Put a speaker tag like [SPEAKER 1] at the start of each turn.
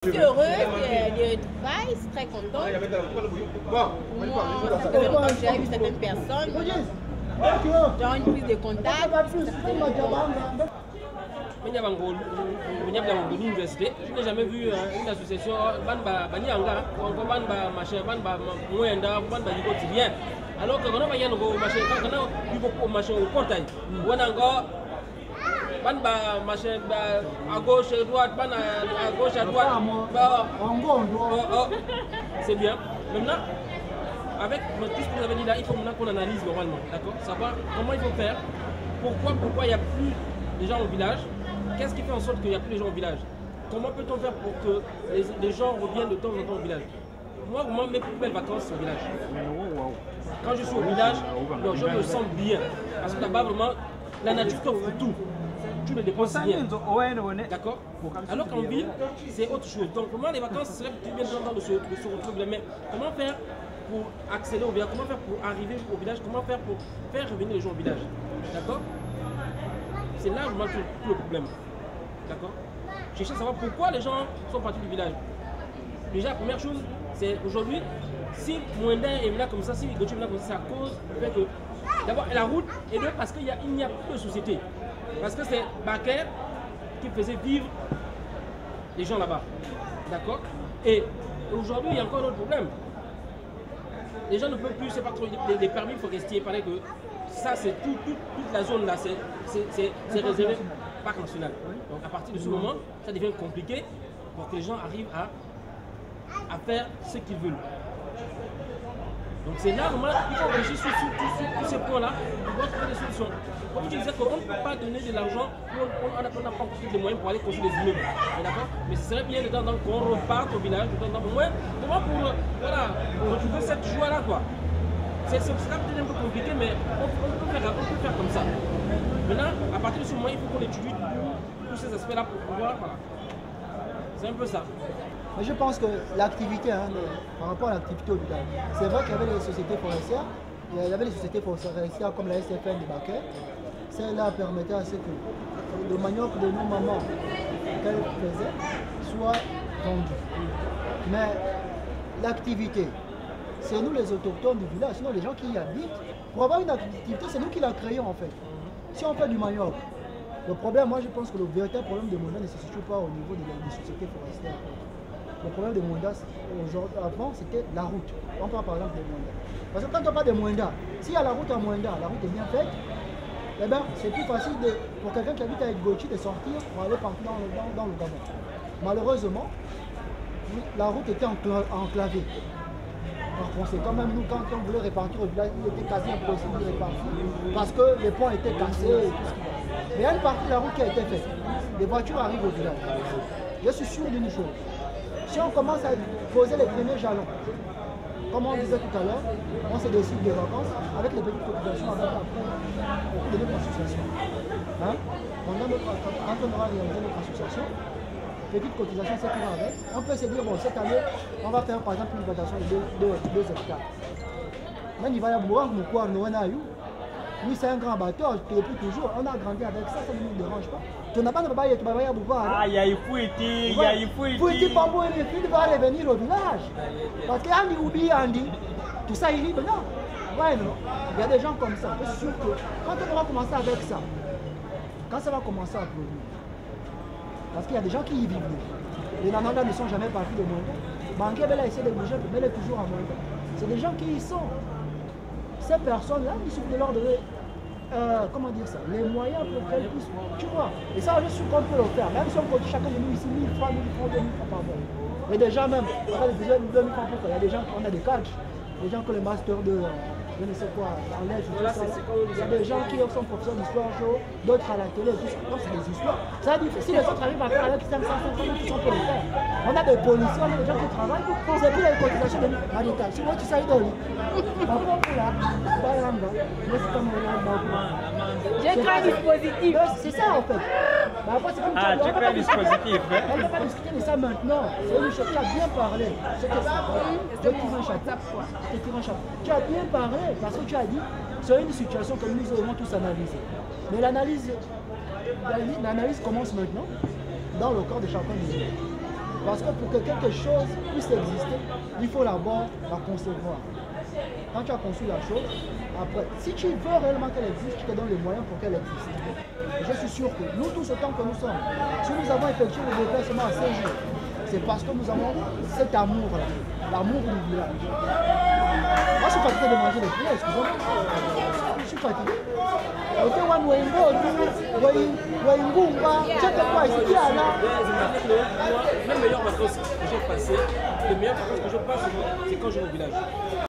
[SPEAKER 1] Je suis heureux de Dubaï, très content. J'ai vu certaines personnes, genre une prise de contact.
[SPEAKER 2] Je n'ai jamais vu une association, alors que quand on va y aller au portail, à gauche, à droite, à gauche, à droite. C'est bien. Maintenant, avec tout ce que vous avez dit là, il faut maintenant qu'on analyse normalement, d'accord? Savoir comment il faut faire, pourquoi il n'y a plus de gens au village, qu'est-ce qui fait en sorte qu'il n'y a plus de gens au village? Comment peut-on faire pour que les gens reviennent de temps en temps au village? Moi, mes plus belles vacances, c'est au village. Quand je suis au village, je me sens bien. Parce que là-bas, vraiment, la nature t'offre tout. Tu ne dépenses rien. D'accord? Alors qu'en ville, c'est autre chose. Donc, pour moi, les vacances, ce serait bien de se retrouver. Mais comment faire pour accéder au village? Comment faire pour arriver au village? Comment faire pour faire revenir les gens au village? D'accord? C'est là où tout le problème. D'accord? Je cherche à savoir pourquoi les gens sont partis du village. Déjà, la première chose, c'est aujourd'hui, si Mwenda est là comme ça, si Gauthier est là comme ça, c'est à cause du fait que d'abord la route, et deux, parce qu'il n'y a plus de société. Parce que c'est Baker qui faisait vivre les gens là-bas. D'accord? Et aujourd'hui, il y a encore un autre problème. Les gens ne peuvent plus, c'est pas trop des permis forestiers. Il paraît que ça, c'est toute la zone là, c'est réservé parc national. Donc à partir de ce moment, ça devient compliqué pour que les gens arrivent à faire ce qu'ils veulent. Donc c'est là vraiment il faut réfléchir sur tous ces points-là pour trouver des solutions. Comme tu disais qu'on ne peut pas donner de l'argent, on n'a pas encore les moyens pour aller construire des immeubles. D'accord? Mais ce serait bien de temps en temps qu'on reparte au village, de temps en temps au moins, comment pour retrouver cette joie-là quoi. C'est peut-être un peu compliqué, mais on peut faire comme ça. Maintenant, à partir de ce moment, il faut qu'on étudie tous ces aspects-là pour pouvoir. Voilà. C'est un peu ça.
[SPEAKER 3] Mais je pense que l'activité, par rapport à l'activité au village, c'est vrai qu'il y avait les sociétés forestières, il y avait les sociétés forestières comme la SFN de Baker. Celle-là permettait à ce que le manioc de nos mamans qu'elles faisaient soit vendu. Mais l'activité, c'est nous les autochtones du village, sinon les gens qui y habitent. Pour avoir une activité, c'est nous qui la créons en fait. Si on fait du manioc, le problème, moi je pense que le véritable problème de Mwenda ne se situe pas au niveau des sociétés forestières. Le problème de Mwenda, avant, c'était la route. On parle par exemple de Mwenda. Parce que quand on parle de Mwenda, s'il y a la route à Mwenda, la route est bien faite, eh ben, c'est plus facile pour quelqu'un qui habite avec Gauthier de sortir pour aller partir dans le Gabon. Malheureusement, la route était enclavée. Par conséquent, même nous, quand on voulait répartir au village, il était quasi impossible de répartir parce que les ponts étaient cassés et tout ce qui va. Mais il y a une partie de la route qui a été faite. Les voitures arrivent au village. Je suis sûr d'une chose. Si on commence à poser les premiers jalons, comme on disait tout à l'heure, on se décide des vacances avec les petites cotisations avec de notre association. Hein? Quand on aura réalisé notre association, petite cotisation, c'est qu'on avec, on peut se dire, bon, cette année, on va faire par exemple une plantation de 2 hectares. Mais il va y avoir quoi, oui, c'est un grand bateau, depuis toujours, on a grandi avec ça, ça ne nous dérange pas. Tu n'as pas de babaye, tu vas y avoir.
[SPEAKER 4] Ah, il y a une fouille,
[SPEAKER 3] Fouille, pas pour les filles va revenir au village. Parce qu'Andy oublie Andy, tout ça il dit, non. Ouais, non. Il y a des gens comme ça. Je suis sûr que quand on va commencer avec ça, quand ça va commencer à produire, parce qu'il y a des gens qui y vivent. Les Nananda ne sont jamais partis de Mwenda. Banque a essayé de bouger, mais elle est toujours à Mwenda. C'est des gens qui y sont. Ces personnes-là, il suffit de leur donner, comment dire ça, les moyens pour qu'elles puissent, tu vois. Et ça, je suis qu'on peut le faire. Même si on compte chacun de nous ici 1000 francs, 1000 francs, 2000 francs par mois. Et déjà même, on a des 2000 francs pour il y a des gens, on a des cadres, des gens que les masters de, je ne sais quoi, en l'aise, il y a des gens qui sont professeurs d'histoire chaud, d'autres à la télé, tout ça. Donc c'est des histoires. Ça dit, si les autres arrivent à faire avec 500, 500, qui sont pour le faire. On a des policiers, on a des gens qui travaillent, c'est plus les cotisations de l'habitat. Si moi tu sais,
[SPEAKER 1] j'ai créé un dispositif.
[SPEAKER 3] C'est ça en fait. Bah, après, comme
[SPEAKER 4] ah, tu crées un dispositif.
[SPEAKER 3] On ne peut pas discuter de ça maintenant. C'est une chose qui a bien parlé. C'est que ça. Je tire un chapeau. Tu as bien parlé parce que tu as dit c'est une situation que nous devons tous analyser. Mais l'analyse commence maintenant dans le corps de chacun de nous. Parce que pour que quelque chose puisse exister, il faut d'abord la concevoir. Quand tu as conçu la chose, après, si tu veux réellement qu'elle existe, tu te donnes les moyens pour qu'elle existe. Et je suis sûr que nous, tout ce temps que nous sommes, si nous avons effectué le déplacement à 5 jours, c'est parce que nous avons cet amour-là, l'amour du village. Moi, je suis fatigué de manger les poules, excusez-moi. Je suis fatigué.
[SPEAKER 2] Les meilleures vacances que j'ai passées, les meilleures vacances que je passe, c'est quand je vais au village.